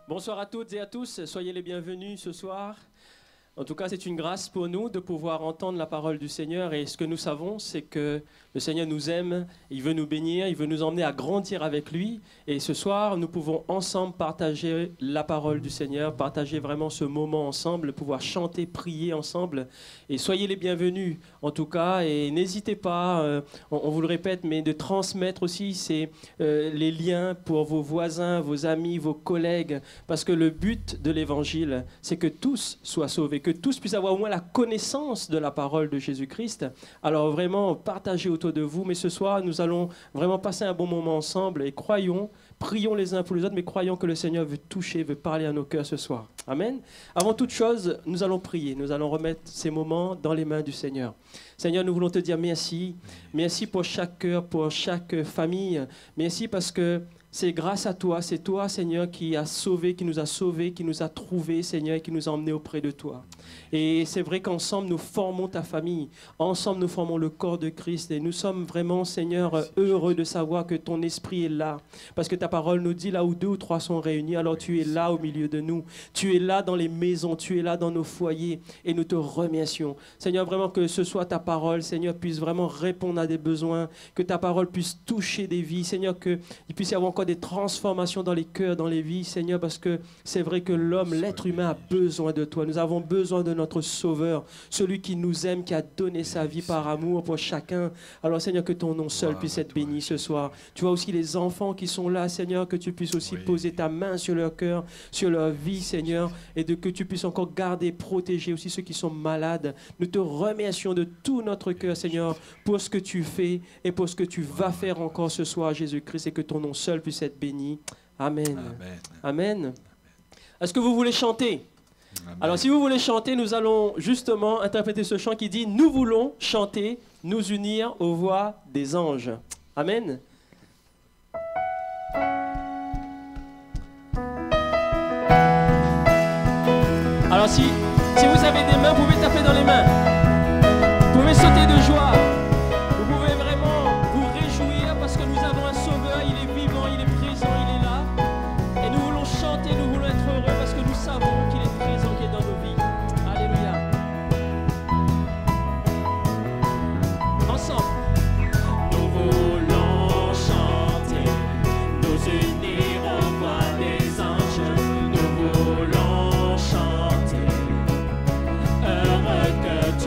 Bonsoir à toutes et à tous, soyez les bienvenus ce soir. En tout cas, c'est une grâce pour nous de pouvoir entendre la parole du Seigneur. Et ce que nous savons, c'est que le Seigneur nous aime, il veut nous bénir, il veut nous emmener à grandir avec lui. Et ce soir, nous pouvons ensemble partager la parole du Seigneur, partager vraiment ce moment ensemble, pouvoir chanter, prier ensemble. Et soyez les bienvenus, en tout cas. Et n'hésitez pas, on vous le répète, mais de transmettre aussi les liens pour vos voisins, vos amis, vos collègues. Parce que le but de l'Évangile, c'est que tous soient sauvés, que tous puissent avoir au moins la connaissance de la parole de Jésus-Christ. Alors vraiment, partagez autour de vous. Mais ce soir, nous allons vraiment passer un bon moment ensemble et croyons, prions les uns pour les autres, mais croyons que le Seigneur veut toucher, veut parler à nos cœurs ce soir. Amen. Avant toute chose, nous allons prier. Nous allons remettre ces moments dans les mains du Seigneur. Seigneur, nous voulons te dire merci. Merci pour chaque cœur, pour chaque famille. Merci parce que c'est grâce à toi, c'est toi, Seigneur, qui a sauvé, qui nous a sauvés, qui nous a trouvés, Seigneur, et qui nous a emmenés auprès de toi. Et c'est vrai qu'ensemble, nous formons ta famille. Ensemble, nous formons le corps de Christ. Et nous sommes vraiment, Seigneur, heureux de savoir que ton esprit est là. Parce que ta parole nous dit, là où 2 ou 3 sont réunis, alors tu es là au milieu de nous. Tu es là dans les maisons, tu es là dans nos foyers. Et nous te remercions. Seigneur, vraiment que ce soit ta parole, Seigneur, puisse vraiment répondre à des besoins. Que ta parole puisse toucher des vies. Seigneur, qu'il puisse y avoir encore des transformations dans les cœurs, dans les vies, Seigneur, parce que c'est vrai que l'homme, l'être humain a besoin de toi. Nous avons besoin de notre Sauveur, celui qui nous aime, qui a donné sa vie par amour pour chacun. Alors, Seigneur, que ton nom seul puisse être béni ce soir. Tu vois aussi les enfants qui sont là, Seigneur, que tu puisses aussi poser ta main sur leur cœur, sur leur vie, Seigneur, et que tu puisses encore garder, protéger aussi ceux qui sont malades. Nous te remercions de tout notre cœur, Seigneur, pour ce que tu fais et pour ce que tu vas faire encore ce soir, Jésus-Christ, et que ton nom seul puisse être béni. Amen. Amen. Amen. Est-ce que vous voulez chanter? Amen. Alors, si vous voulez chanter, nous allons justement interpréter ce chant qui dit « Nous voulons chanter, nous unir aux voix des anges ». Amen. Alors, si vous avez des mains, vous pouvez taper dans les mains. Vous pouvez sauter de joie. Vous pouvez vraiment vous réjouir parce que nous avons un Sauveur, il est vivant, il est présent, il est là. Et nous voulons chanter, nous voulons être heureux parce que nous savons qu'il est présent, qu'il est dans nos vies. Alléluia. Ensemble. Nous voulons chanter, nous unir aux voix des anges. Nous voulons chanter, heureux que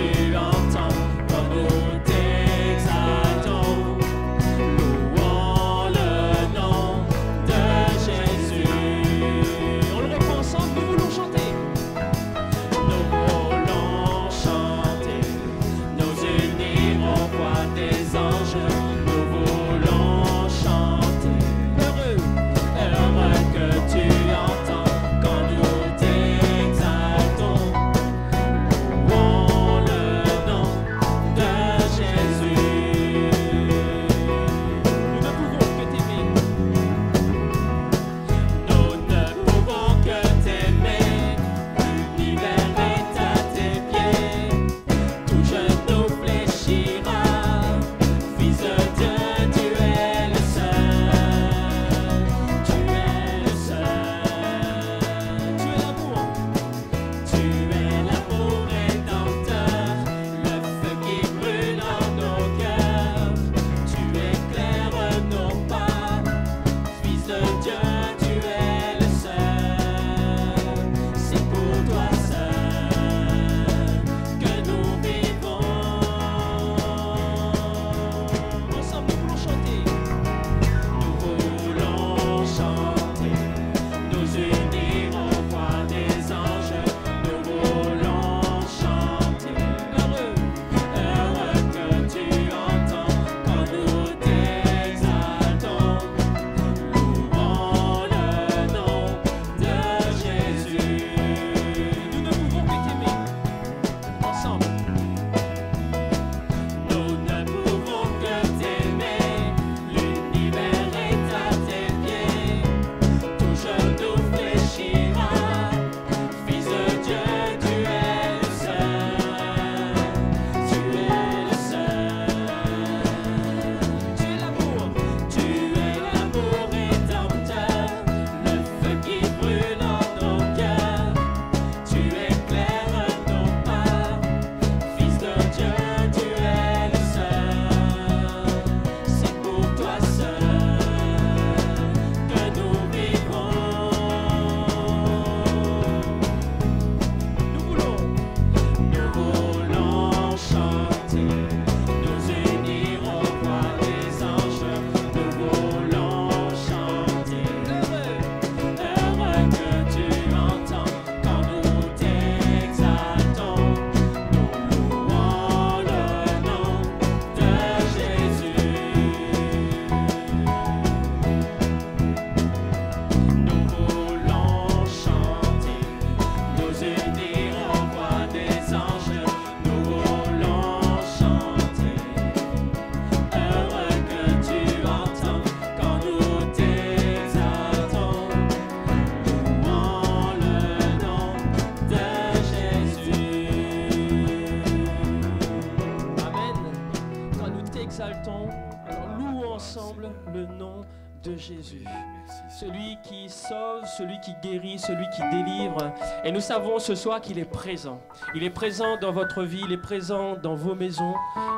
celui qui sauve, celui qui guérit, celui qui délivre. Et nous savons ce soir qu'il est présent. Il est présent dans votre vie, il est présent dans vos maisons.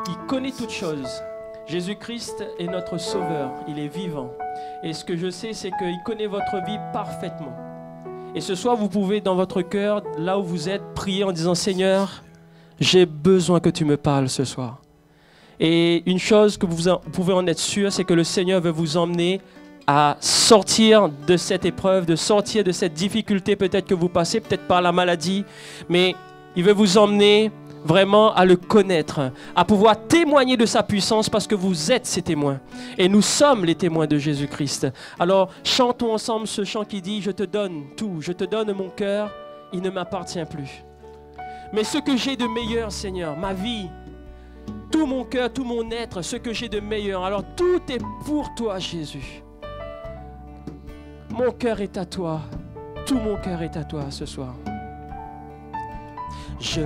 Il connaît toutes choses. Jésus-Christ est notre sauveur, il est vivant. Et ce que je sais, c'est qu'il connaît votre vie parfaitement. Et ce soir, vous pouvez, dans votre cœur, là où vous êtes, prier en disant « Seigneur, j'ai besoin que tu me parles ce soir. » Et une chose que vous pouvez en être sûr, c'est que le Seigneur veut vous emmener à sortir de cette épreuve, de sortir de cette difficulté peut-être que vous passez, peut-être par la maladie, mais il veut vous emmener vraiment à le connaître, à pouvoir témoigner de sa puissance parce que vous êtes ses témoins. Et nous sommes les témoins de Jésus-Christ. Alors chantons ensemble ce chant qui dit « Je te donne tout, je te donne mon cœur, il ne m'appartient plus. Mais ce que j'ai de meilleur, Seigneur, ma vie, tout mon cœur, tout mon être, ce que j'ai de meilleur, alors tout est pour toi, Jésus. Mon cœur est à toi, tout mon cœur est à toi ce soir. Je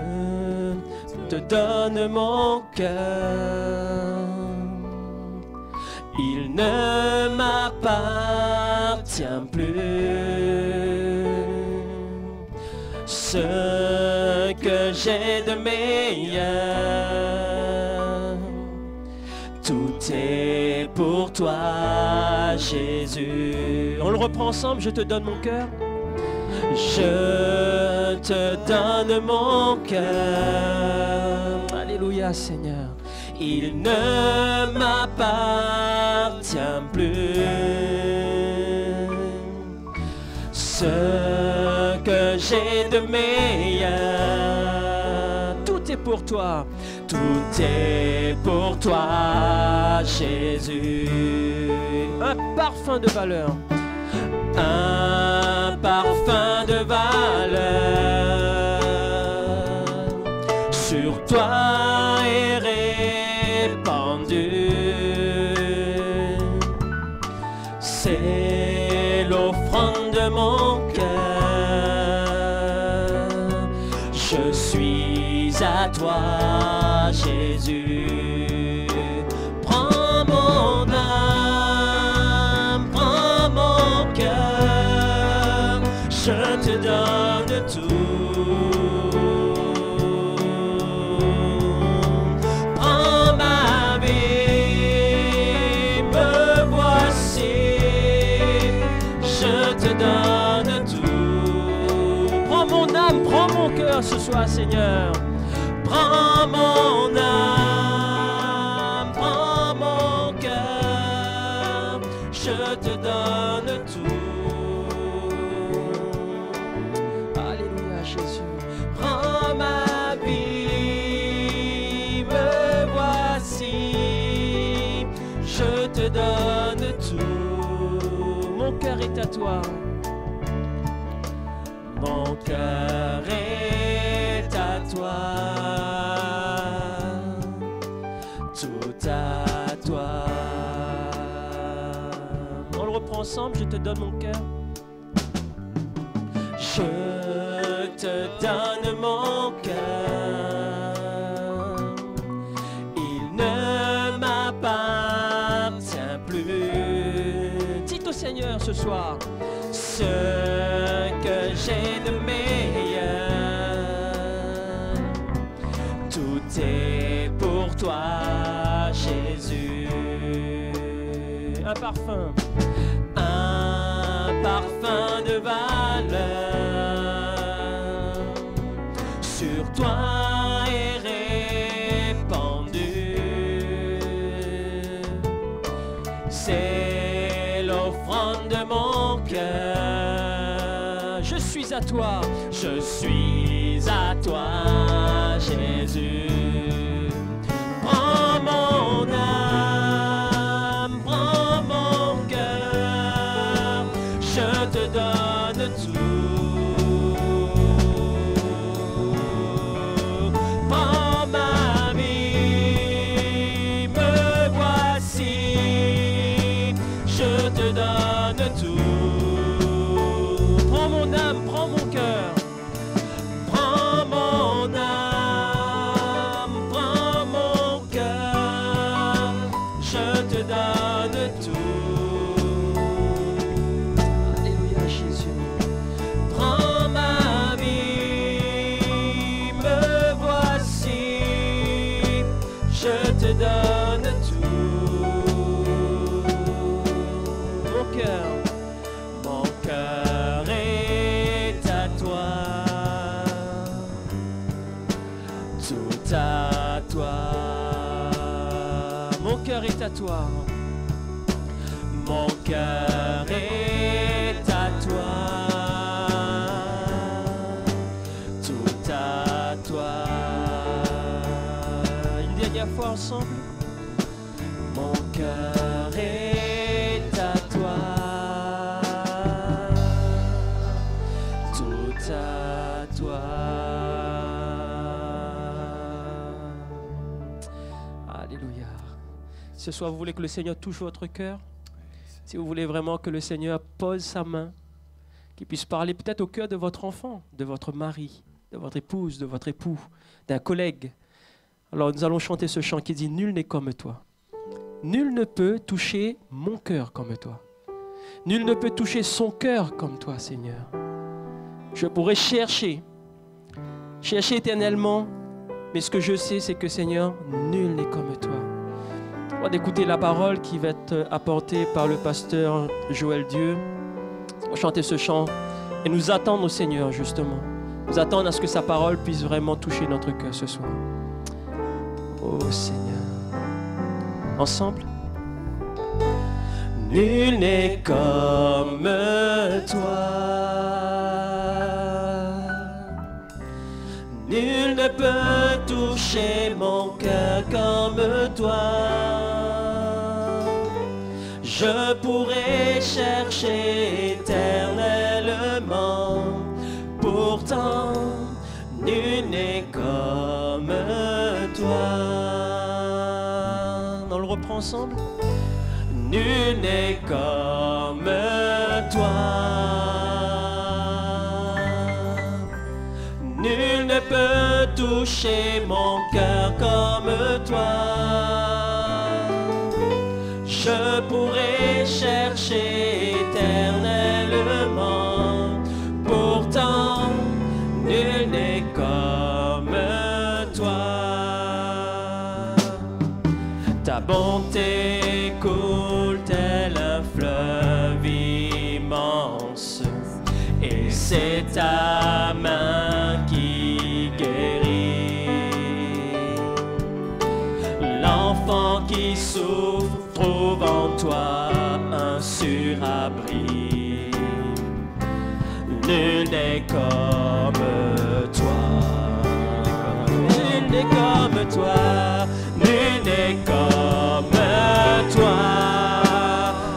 te donne mon cœur, il ne m'appartient plus. Ce que j'ai de meilleur, tout est pour toi, Jésus. On le reprend ensemble, je te donne mon cœur. Je te donne mon cœur. Alléluia, Seigneur. Il ne m'appartient plus. Ce que j'ai de meilleur, tout est pour toi. Tout est pour toi, Jésus. Un parfum de valeur. Un parfum de valeur sur toi est répandu. C'est l'offrande de mon cœur. Je suis à toi, Jésus. Prends mon âme, prends mon cœur, je te donne tout. Prends ma vie, me voici, je te donne tout. Prends mon âme, prends mon cœur ce soir, Seigneur. Prends mon âme, prends mon cœur, je te donne tout. Alléluia, Jésus. Prends ma vie, me voici, je te donne tout. Mon cœur est à toi. Mon cœur est à toi. Tout à toi. On le reprend ensemble, je te donne mon cœur. Je te donne mon cœur. Il ne m'appartient plus. Dites au Seigneur ce soir. Ce que j'ai de meilleur, tout est pour toi, Jésus. Un parfum de valeur sur toi est répandu. C'est l'offrande de mon cœur. Je suis à toi, je suis à toi, Jésus. Prends mon âme, prends mon cœur, je te donne tout. Prends ma vie, me voici, je te donne tout. Prends mon âme, prends mon cœur. Prends mon âme, prends mon cœur, je te donne tout. est à toi. Mon cœur est à toi. Tout à toi. Une dernière fois ensemble. Mon cœur est à toi. Tout à toi. Alléluia. Ce soir, vous voulez que le Seigneur touche votre cœur? Si vous voulez vraiment que le Seigneur pose sa main, qu'il puisse parler peut-être au cœur de votre enfant, de votre mari, de votre épouse, de votre époux, d'un collègue. Alors nous allons chanter ce chant qui dit « Nul n'est comme toi ». Nul ne peut toucher mon cœur comme toi. Nul ne peut toucher son cœur comme toi, Seigneur. Je pourrais chercher éternellement, mais ce que je sais, c'est que, Seigneur, nul n'est comme toi. On va écouter la parole qui va être apportée par le pasteur Joël Dieu. On va chanter ce chant et nous attendre au Seigneur, justement. Nous attendre à ce que sa parole puisse vraiment toucher notre cœur ce soir. Oh Seigneur. Ensemble. Nul n'est comme toi. Nul ne peut toucher mon cœur comme toi. Je pourrais chercher éternellement, pourtant nul n'est comme toi. On le reprend ensemble. Nul n'est comme toi. Nul ne peut toucher mon cœur comme toi. Je pourrais chercher éternellement, pourtant nul n'est comme toi. Ta bonté coule tel un fleuve immense, et c'est ta main qui guérit. L'enfant qui souffre trouve en toi un surabri. Nul n'est comme toi. Nul n'est comme toi. Nul n'est comme toi.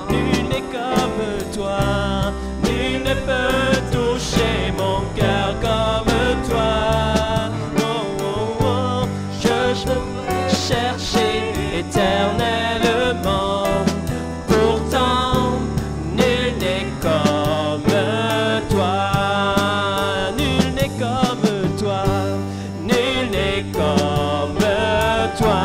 Nul n'est comme toi. Nul ne peut toucher mon cœur comme toi. Oh, oh, oh. Je vais chercher éternellement, pourtant nul n'est comme toi. Nul n'est comme toi. Nul n'est comme toi.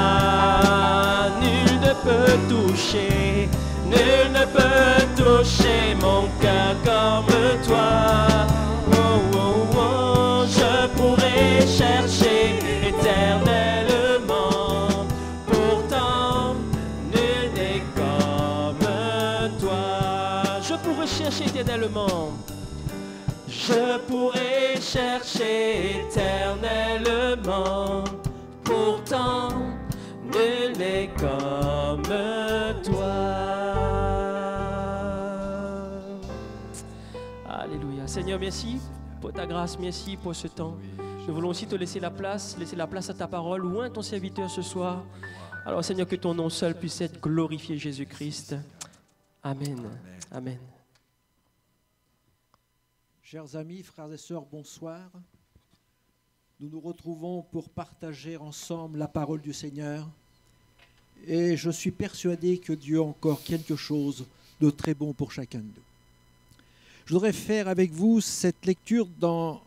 Nul ne peut toucher. Nul ne peut toucher mon cœur comme toi. Oh, oh, oh. Je pourrais chercher éternellement, pourtant nul n'est comme toi. Je pourrais chercher éternellement. Je pourrais chercher éternellement, pourtant nul n'est comme toi. Alléluia. Seigneur, merci pour ta grâce, merci pour ce temps. Nous voulons aussi te laisser la place à ta parole. Loin ton serviteur ce soir. Alors Seigneur, que ton nom seul puisse être glorifié, Jésus-Christ. Amen. Amen. Chers amis, frères et sœurs, bonsoir. Nous nous retrouvons pour partager ensemble la parole du Seigneur. Et je suis persuadé que Dieu a encore quelque chose de très bon pour chacun de nous. Je voudrais faire avec vous cette lecture dans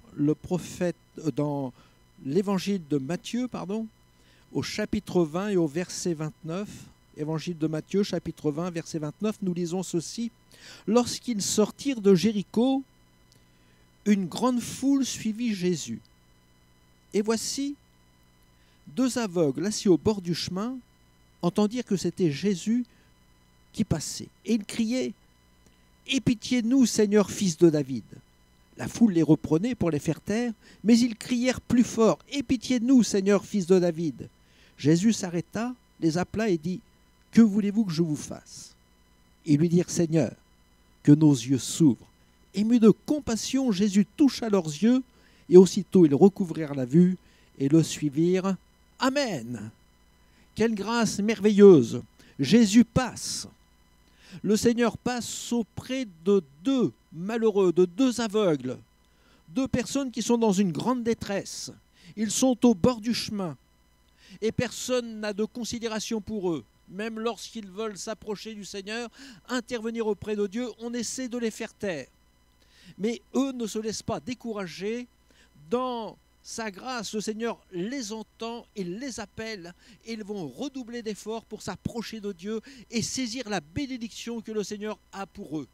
l'évangile de Matthieu, au chapitre 20 et au verset 29. Évangile de Matthieu, chapitre 20, verset 29, nous lisons ceci. Lorsqu'ils sortirent de Jéricho, une grande foule suivit Jésus. Et voici, deux aveugles assis au bord du chemin entendirent que c'était Jésus qui passait. Et ils criaient « Aie pitié de nous, Seigneur, fils de David !» La foule les reprenait pour les faire taire, mais ils crièrent plus fort « Aie pitié de nous, Seigneur, fils de David !» Jésus s'arrêta, les appela et dit que voulez-vous que je vous fasse? Et lui dirent, Seigneur, que nos yeux s'ouvrent. Ému de compassion, Jésus toucha leurs yeux, et aussitôt ils recouvrèrent la vue et le suivirent. Amen. Quelle grâce merveilleuse. Jésus passe. Le Seigneur passe auprès de deux malheureux, de deux aveugles, deux personnes qui sont dans une grande détresse. Ils sont au bord du chemin et personne n'a de considération pour eux. Même lorsqu'ils veulent s'approcher du Seigneur, intervenir auprès de Dieu, on essaie de les faire taire. Mais eux ne se laissent pas décourager. Dans sa grâce, le Seigneur les entend, il les appelle et ils vont redoubler d'efforts pour s'approcher de Dieu et saisir la bénédiction que le Seigneur a pour eux.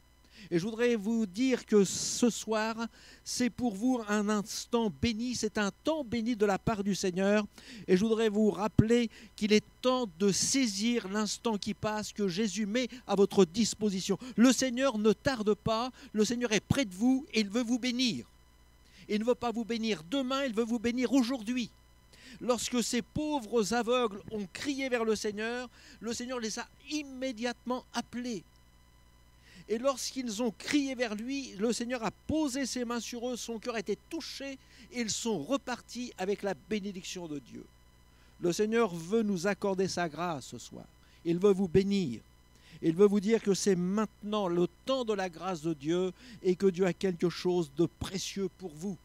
Et je voudrais vous dire que ce soir, c'est pour vous un instant béni, c'est un temps béni de la part du Seigneur. Et je voudrais vous rappeler qu'il est temps de saisir l'instant qui passe que Jésus met à votre disposition. Le Seigneur ne tarde pas, le Seigneur est près de vous et il veut vous bénir. Il ne veut pas vous bénir demain, il veut vous bénir aujourd'hui. Lorsque ces pauvres aveugles ont crié vers le Seigneur les a immédiatement appelés. Et lorsqu'ils ont crié vers lui, le Seigneur a posé ses mains sur eux, son cœur a été touché, et ils sont repartis avec la bénédiction de Dieu. Le Seigneur veut nous accorder sa grâce ce soir. Il veut vous bénir. Il veut vous dire que c'est maintenant le temps de la grâce de Dieu et que Dieu a quelque chose de précieux pour vous.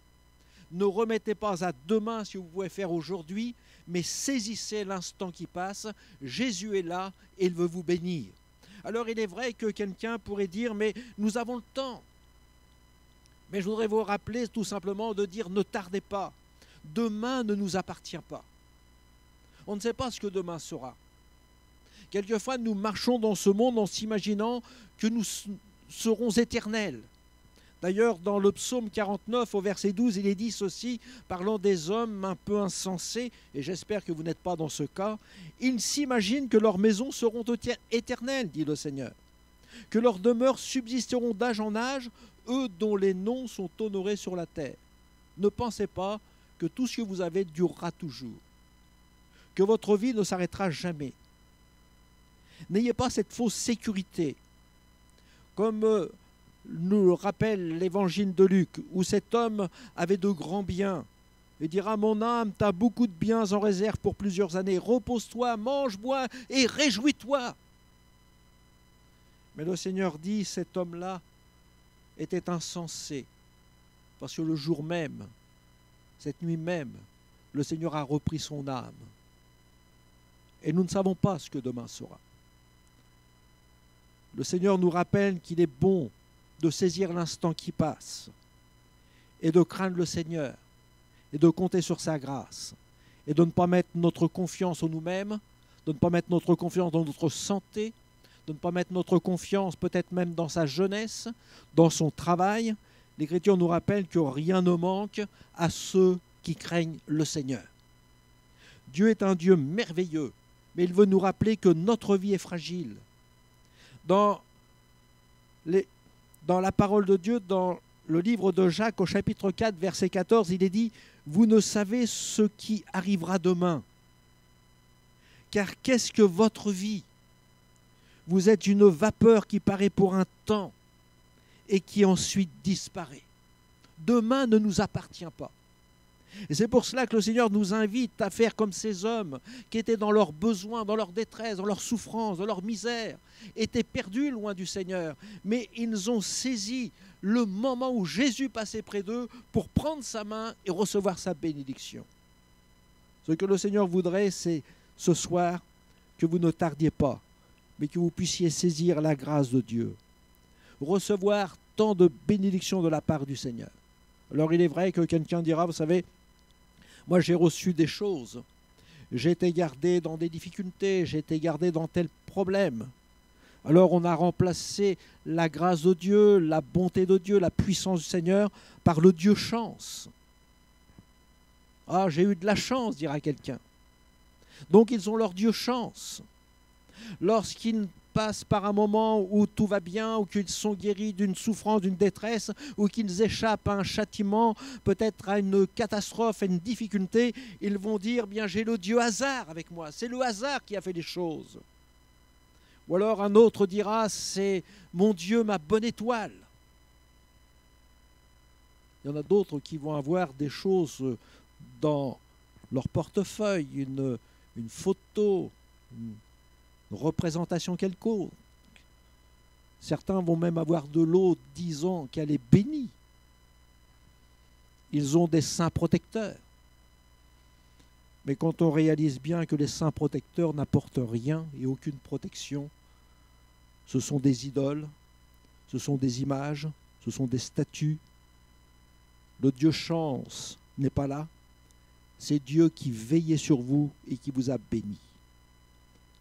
Ne remettez pas à demain ce que vous pouvez faire aujourd'hui, mais saisissez l'instant qui passe. Jésus est là et il veut vous bénir. Alors il est vrai que quelqu'un pourrait dire, mais nous avons le temps. Mais je voudrais vous rappeler tout simplement de dire, ne tardez pas. Demain ne nous appartient pas. On ne sait pas ce que demain sera. Quelquefois, nous marchons dans ce monde en s'imaginant que nous serons éternels. D'ailleurs, dans le psaume 49, au verset 12, il est dit ceci, parlant des hommes un peu insensés, et j'espère que vous n'êtes pas dans ce cas, ils s'imaginent que leurs maisons seront éternelles, dit le Seigneur, que leurs demeures subsisteront d'âge en âge, eux dont les noms sont honorés sur la terre. Ne pensez pas que tout ce que vous avez durera toujours, que votre vie ne s'arrêtera jamais. N'ayez pas cette fausse sécurité, comme nous le rappelle l'évangile de Luc, où cet homme avait de grands biens. Il dira, mon âme, tu as beaucoup de biens en réserve pour plusieurs années. Repose-toi, mange, bois et réjouis-toi. Mais le Seigneur dit, cet homme-là était insensé, parce que le jour même, cette nuit même, le Seigneur a repris son âme. Et nous ne savons pas ce que demain sera. Le Seigneur nous rappelle qu'il est bon de saisir l'instant qui passe et de craindre le Seigneur et de compter sur sa grâce et de ne pas mettre notre confiance en nous-mêmes, de ne pas mettre notre confiance dans notre santé, de ne pas mettre notre confiance peut-être même dans sa jeunesse, dans son travail. L'Écriture nous rappelle que rien ne manque à ceux qui craignent le Seigneur. Dieu est un Dieu merveilleux, mais il veut nous rappeler que notre vie est fragile. Dans la parole de Dieu, dans le livre de Jacques, au chapitre 4, verset 14, il est dit « Vous ne savez ce qui arrivera demain. Car qu'est-ce que votre vie? Vous êtes une vapeur qui paraît pour un temps et qui ensuite disparaît. Demain ne nous appartient pas. » Et c'est pour cela que le Seigneur nous invite à faire comme ces hommes qui étaient dans leurs besoins, dans leur détresse, dans leur souffrance, dans leur misère, étaient perdus loin du Seigneur. Mais ils ont saisi le moment où Jésus passait près d'eux pour prendre sa main et recevoir sa bénédiction. Ce que le Seigneur voudrait, c'est ce soir que vous ne tardiez pas, mais que vous puissiez saisir la grâce de Dieu, recevoir tant de bénédictions de la part du Seigneur. Alors il est vrai que quelqu'un dira, vous savez, moi j'ai reçu des choses, j'ai été gardé dans des difficultés, j'ai été gardé dans tel problème. Alors on a remplacé la grâce de Dieu, la bonté de Dieu, la puissance du Seigneur par le Dieu chance. Ah, j'ai eu de la chance, dira quelqu'un. Donc ils ont leur Dieu chance. Lorsqu'ils passent par un moment où tout va bien, ou qu'ils sont guéris d'une souffrance, d'une détresse, ou qu'ils échappent à un châtiment, peut-être à une catastrophe, à une difficulté, ils vont dire, bien j'ai le Dieu hasard avec moi. C'est le hasard qui a fait les choses. Ou alors un autre dira, c'est mon Dieu, ma bonne étoile. Il y en a d'autres qui vont avoir des choses dans leur portefeuille, une photo, une représentation quelconque. Certains vont même avoir de l'eau disant qu'elle est bénie. Ils ont des saints protecteurs. Mais quand on réalise bien que les saints protecteurs n'apportent rien et aucune protection, ce sont des idoles, ce sont des images, ce sont des statues. Le Dieu chance n'est pas là. C'est Dieu qui veillait sur vous et qui vous a bénis.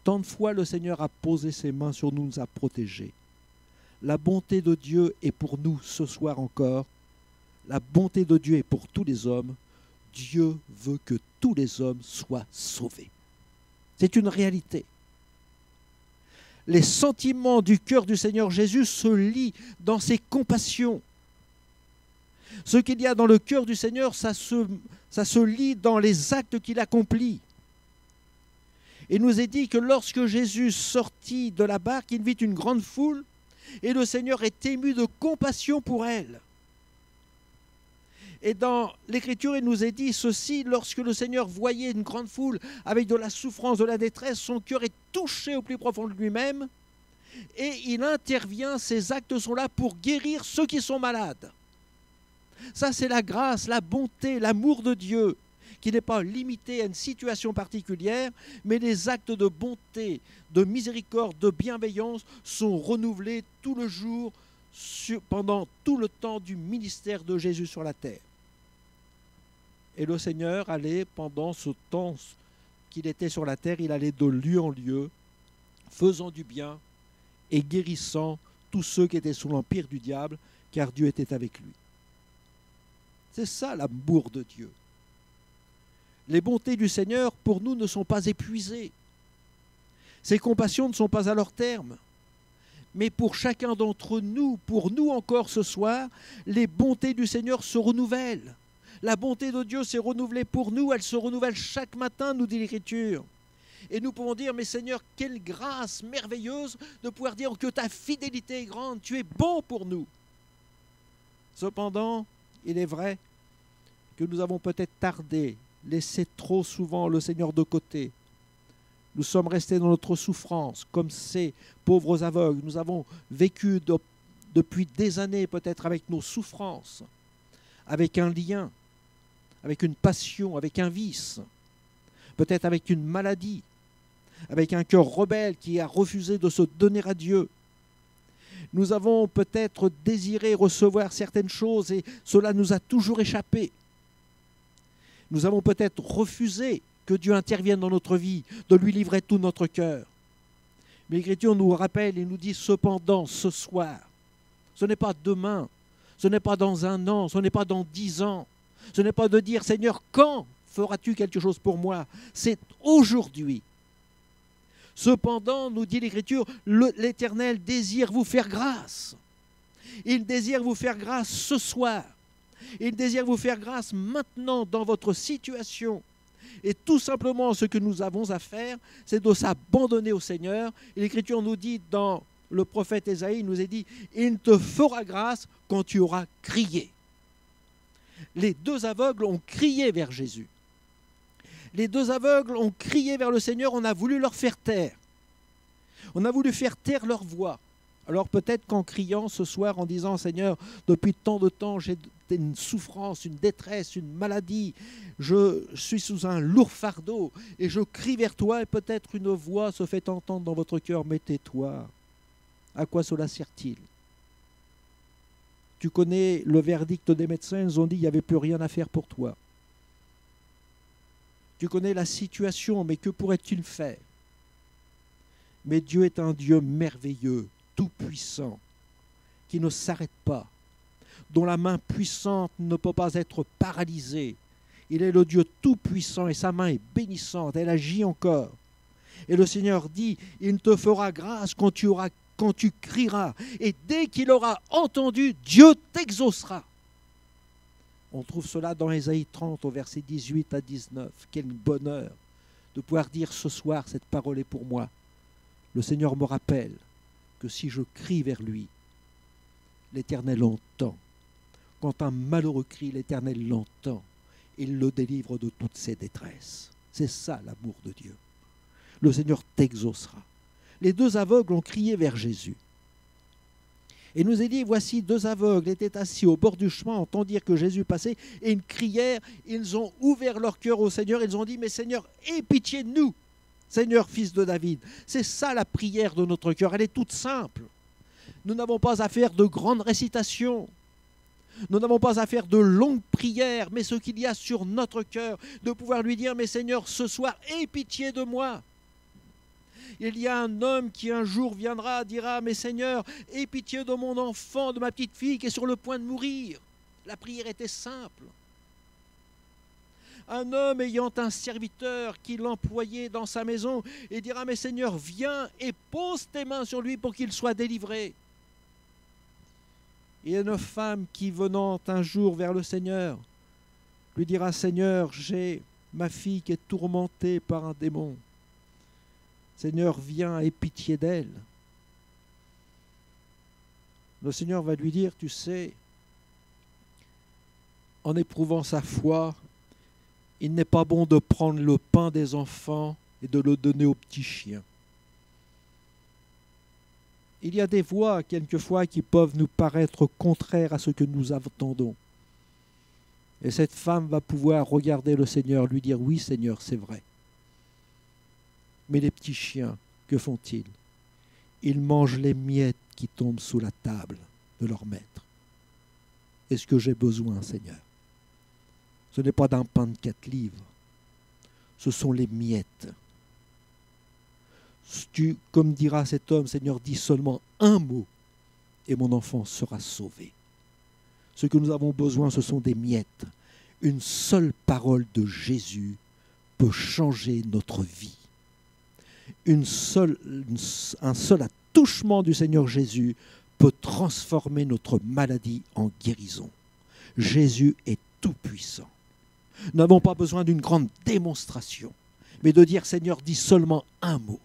Tant de fois le Seigneur a posé ses mains sur nous, nous a protégés. La bonté de Dieu est pour nous ce soir encore. La bonté de Dieu est pour tous les hommes. Dieu veut que tous les hommes soient sauvés. C'est une réalité. Les sentiments du cœur du Seigneur Jésus se lient dans ses compassions. Ce qu'il y a dans le cœur du Seigneur, ça se lit dans les actes qu'il accomplit. Il nous est dit que lorsque Jésus sortit de la barque, il vit une grande foule et le Seigneur est ému de compassion pour elle. Et dans l'Écriture, il nous est dit ceci, lorsque le Seigneur voyait une grande foule avec de la souffrance, de la détresse, son cœur est touché au plus profond de lui-même et il intervient, ses actes sont là pour guérir ceux qui sont malades. Ça, c'est la grâce, la bonté, l'amour de Dieu, qui n'est pas limité à une situation particulière, mais les actes de bonté, de miséricorde, de bienveillance sont renouvelés tout le jour, pendant tout le temps du ministère de Jésus sur la terre. Et le Seigneur allait, pendant ce temps qu'il était sur la terre, il allait de lieu en lieu, faisant du bien et guérissant tous ceux qui étaient sous l'empire du diable, car Dieu était avec lui. C'est ça l'amour de Dieu. Les bontés du Seigneur, pour nous, ne sont pas épuisées. Ses compassions ne sont pas à leur terme. Mais pour chacun d'entre nous, pour nous encore ce soir, les bontés du Seigneur se renouvellent. La bonté de Dieu s'est renouvelée pour nous, elle se renouvelle chaque matin, nous dit l'Écriture. Et nous pouvons dire, mais Seigneur, quelle grâce merveilleuse de pouvoir dire que ta fidélité est grande, tu es bon pour nous. Cependant, il est vrai que nous avons peut-être tardé, laissé trop souvent le Seigneur de côté. Nous sommes restés dans notre souffrance, comme ces pauvres aveugles. Nous avons vécu depuis des années peut-être avec nos souffrances, avec un lien, avec une passion, avec un vice, peut-être avec une maladie, avec un cœur rebelle qui a refusé de se donner à Dieu. Nous avons peut-être désiré recevoir certaines choses et cela nous a toujours échappé. Nous avons peut-être refusé que Dieu intervienne dans notre vie, de lui livrer tout notre cœur. Mais l'Écriture nous rappelle et nous dit cependant ce soir, ce n'est pas demain, ce n'est pas dans un an, ce n'est pas dans 10 ans, ce n'est pas de dire Seigneur, quand feras-tu quelque chose pour moi? C'est aujourd'hui. Cependant, nous dit l'Écriture, l'Éternel désire vous faire grâce. Il désire vous faire grâce ce soir. Il désire vous faire grâce maintenant dans votre situation. Et tout simplement, ce que nous avons à faire, c'est de s'abandonner au Seigneur. Et l'Écriture nous dit dans le prophète Ésaïe, il nous est dit, il te fera grâce quand tu auras crié. Les deux aveugles ont crié vers Jésus. Les deux aveugles ont crié vers le Seigneur, on a voulu leur faire taire. On a voulu faire taire leur voix. Alors peut-être qu'en criant ce soir, en disant « Seigneur, depuis tant de temps, j'ai une souffrance, une détresse, une maladie, je suis sous un lourd fardeau et je crie vers toi » et peut-être une voix se fait entendre dans votre cœur « Mais tais-toi, à quoi cela sert-il » Tu connais le verdict des médecins, ils ont dit « Il n'y avait plus rien à faire pour toi ». Tu connais la situation, mais que pourrait-il faire? Mais Dieu est un Dieu merveilleux, tout-puissant, qui ne s'arrête pas, dont la main puissante ne peut pas être paralysée. Il est le Dieu tout-puissant et sa main est bénissante, elle agit encore. Et le Seigneur dit, il te fera grâce quand tu crieras. Et dès qu'il aura entendu, Dieu t'exaucera. On trouve cela dans Ésaïe 30 au verset 18 à 19. Quel bonheur de pouvoir dire ce soir, cette parole est pour moi. Le Seigneur me rappelle que si je crie vers lui, l'Éternel entend. Quand un malheureux crie, l'Éternel l'entend. Il le délivre de toutes ses détresses. C'est ça l'amour de Dieu. Le Seigneur t'exaucera. Les deux aveugles ont crié vers Jésus. Et nous est dit, voici deux aveugles étaient assis au bord du chemin, entendirent que Jésus passait, et ils crièrent, ils ont ouvert leur cœur au Seigneur, ils ont dit, mais Seigneur, aie pitié de nous, Seigneur, fils de David. C'est ça la prière de notre cœur, elle est toute simple. Nous n'avons pas à faire de grandes récitations, nous n'avons pas à faire de longues prières, mais ce qu'il y a sur notre cœur, de pouvoir lui dire, mais Seigneur, ce soir, aie pitié de moi. Il y a un homme qui un jour viendra, dira, mais Seigneur, aie pitié de mon enfant, de ma petite fille qui est sur le point de mourir. La prière était simple. Un homme ayant un serviteur qui l'employait dans sa maison et dira, mais Seigneur, viens et pose tes mains sur lui pour qu'il soit délivré. Il y a une femme qui, venant un jour vers le Seigneur, lui dira, Seigneur, j'ai ma fille qui est tourmentée par un démon. Seigneur, viens, aie pitié d'elle. Le Seigneur va lui dire, tu sais, en éprouvant sa foi, il n'est pas bon de prendre le pain des enfants et de le donner aux petits chiens. Il y a des voix, quelquefois, qui peuvent nous paraître contraires à ce que nous attendons. Et cette femme va pouvoir regarder le Seigneur, lui dire, oui Seigneur, c'est vrai. Mais les petits chiens, que font-ils? Ils mangent les miettes qui tombent sous la table de leur maître. Est-ce que j'ai besoin, Seigneur? Ce n'est pas d'un pain de 4 livres, ce sont les miettes. Comme dira cet homme, Seigneur, dis seulement un mot et mon enfant sera sauvé. Ce que nous avons besoin, ce sont des miettes. Une seule parole de Jésus peut changer notre vie. Un seul attouchement du Seigneur Jésus peut transformer notre maladie en guérison. Jésus est tout-puissant. Nous n'avons pas besoin d'une grande démonstration, mais de dire, Seigneur, dis seulement un mot.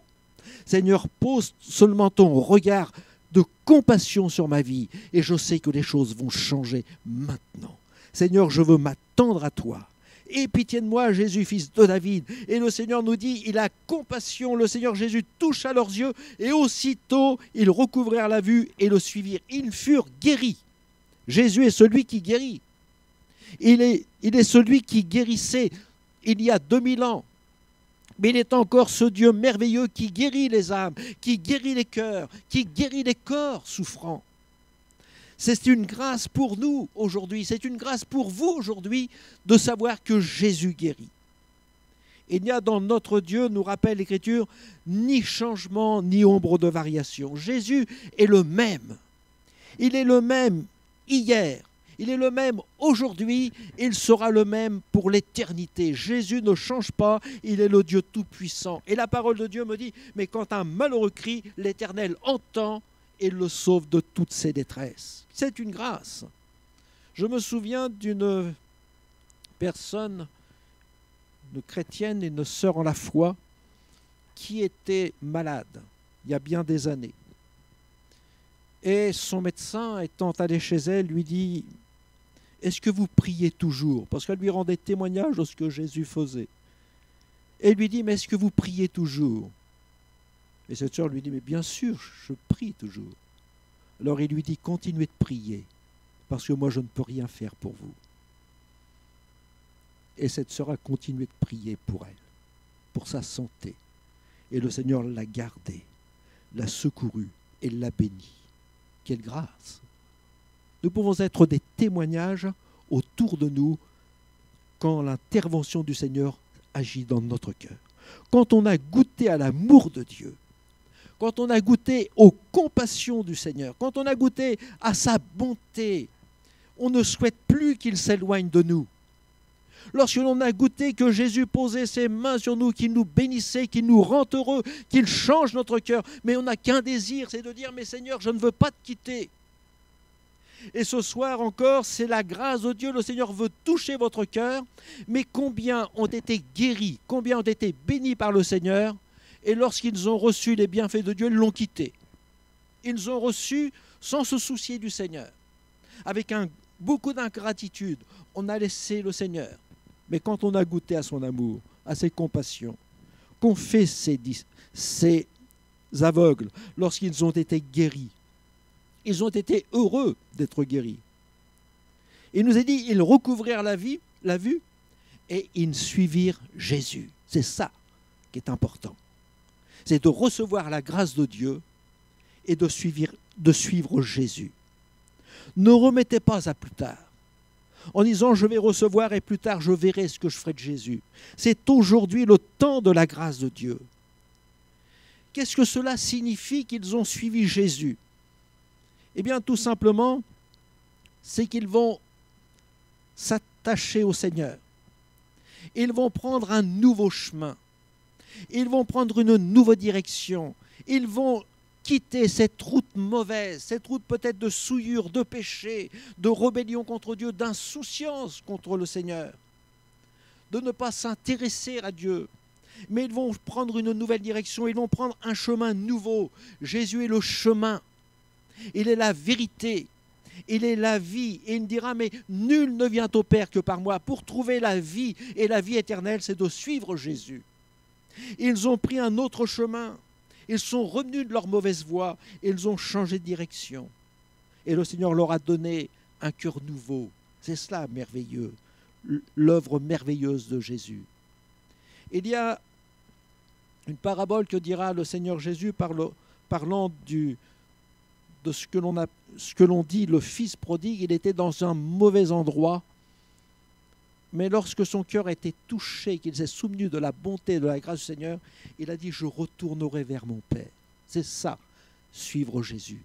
Seigneur, pose seulement ton regard de compassion sur ma vie et je sais que les choses vont changer maintenant. Seigneur, je veux m'attendre à toi. Aie pitié de moi, Jésus, fils de David. Et le Seigneur nous dit, il a compassion. Le Seigneur Jésus toucha leurs yeux et aussitôt ils recouvrèrent la vue et le suivirent. Ils furent guéris. Jésus est celui qui guérit. Il est celui qui guérissait il y a 2000 ans. Mais il est encore ce Dieu merveilleux qui guérit les âmes, qui guérit les cœurs, qui guérit les corps souffrants. C'est une grâce pour nous aujourd'hui, c'est une grâce pour vous aujourd'hui de savoir que Jésus guérit. Il n'y a dans notre Dieu, nous rappelle l'Écriture, ni changement, ni ombre de variation. Jésus est le même. Il est le même hier. Il est le même aujourd'hui, il sera le même pour l'éternité. Jésus ne change pas, il est le Dieu tout-puissant. Et la parole de Dieu me dit, mais quand un malheureux crie, l'Éternel entend et le sauve de toutes ses détresses. C'est une grâce. Je me souviens d'une personne, une chrétienne et une sœur en la foi, qui était malade il y a bien des années. Et son médecin, étant allé chez elle, lui dit, est-ce que vous priez toujours? Parce qu'elle lui rendait témoignage de ce que Jésus faisait. Et il lui dit, mais est-ce que vous priez toujours? Et cette sœur lui dit, mais bien sûr, je prie toujours. Alors il lui dit, continuez de prier, parce que moi je ne peux rien faire pour vous. Et cette sœur a continué de prier pour elle, pour sa santé. Et le Seigneur l'a gardée, l'a secourue et l'a bénie. Quelle grâce! Nous pouvons être des témoignages autour de nous quand l'intervention du Seigneur agit dans notre cœur. Quand on a goûté à l'amour de Dieu, quand on a goûté aux compassions du Seigneur, quand on a goûté à sa bonté, on ne souhaite plus qu'il s'éloigne de nous. Lorsque l'on a goûté que Jésus posait ses mains sur nous, qu'il nous bénissait, qu'il nous rend heureux, qu'il change notre cœur, mais on n'a qu'un désir, c'est de dire, mais Seigneur, je ne veux pas te quitter. Et ce soir encore, c'est la grâce de Dieu, le Seigneur veut toucher votre cœur, mais combien ont été guéris, combien ont été bénis par le Seigneur, Et lorsqu'ils ont reçu les bienfaits de Dieu, ils l'ont quitté. Ils ont reçu sans se soucier du Seigneur. Avec beaucoup d'ingratitude, on a laissé le Seigneur. Mais quand on a goûté à son amour, à ses compassions, qu'ont fait ces aveugles lorsqu'ils ont été guéris? Ils ont été heureux d'être guéris. Il nous est dit, ils recouvrèrent la vue, et ils suivirent Jésus. C'est ça qui est important. C'est de recevoir la grâce de Dieu et de suivre Jésus. Ne remettez pas à plus tard, en disant je vais recevoir et plus tard je verrai ce que je ferai de Jésus. C'est aujourd'hui le temps de la grâce de Dieu. Qu'est-ce que cela signifie qu'ils ont suivi Jésus? Eh bien, tout simplement, c'est qu'ils vont s'attacher au Seigneur. Ils vont prendre un nouveau chemin. Ils vont prendre une nouvelle direction. Ils vont quitter cette route mauvaise, cette route peut-être de souillure, de péché, de rébellion contre Dieu, d'insouciance contre le Seigneur, de ne pas s'intéresser à Dieu. Mais ils vont prendre une nouvelle direction, ils vont prendre un chemin nouveau. Jésus est le chemin, il est la vérité, il est la vie. Et il dira, mais nul ne vient au Père que par moi. Pour trouver la vie et la vie éternelle, c'est de suivre Jésus. Ils ont pris un autre chemin. Ils sont revenus de leur mauvaise voie. Ils ont changé de direction. Et le Seigneur leur a donné un cœur nouveau. C'est cela merveilleux, l'œuvre merveilleuse de Jésus. Il y a une parabole que dira le Seigneur Jésus parlant de ce que l'on dit, le fils prodigue. Il était dans un mauvais endroit, mais lorsque son cœur a été touché, qu'il s'est souvenu de la bonté et de la grâce du Seigneur, il a dit, je retournerai vers mon Père. C'est ça, suivre Jésus.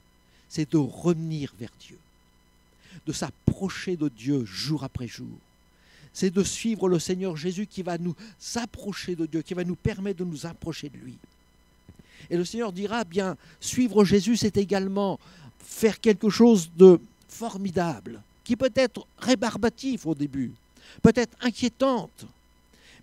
C'est de revenir vers Dieu, de s'approcher de Dieu jour après jour. C'est de suivre le Seigneur Jésus qui va nous approcher de Dieu, qui va nous permettre de nous approcher de lui. Et le Seigneur dira, bien, suivre Jésus, c'est également faire quelque chose de formidable, qui peut être rébarbatif au début, peut-être inquiétante.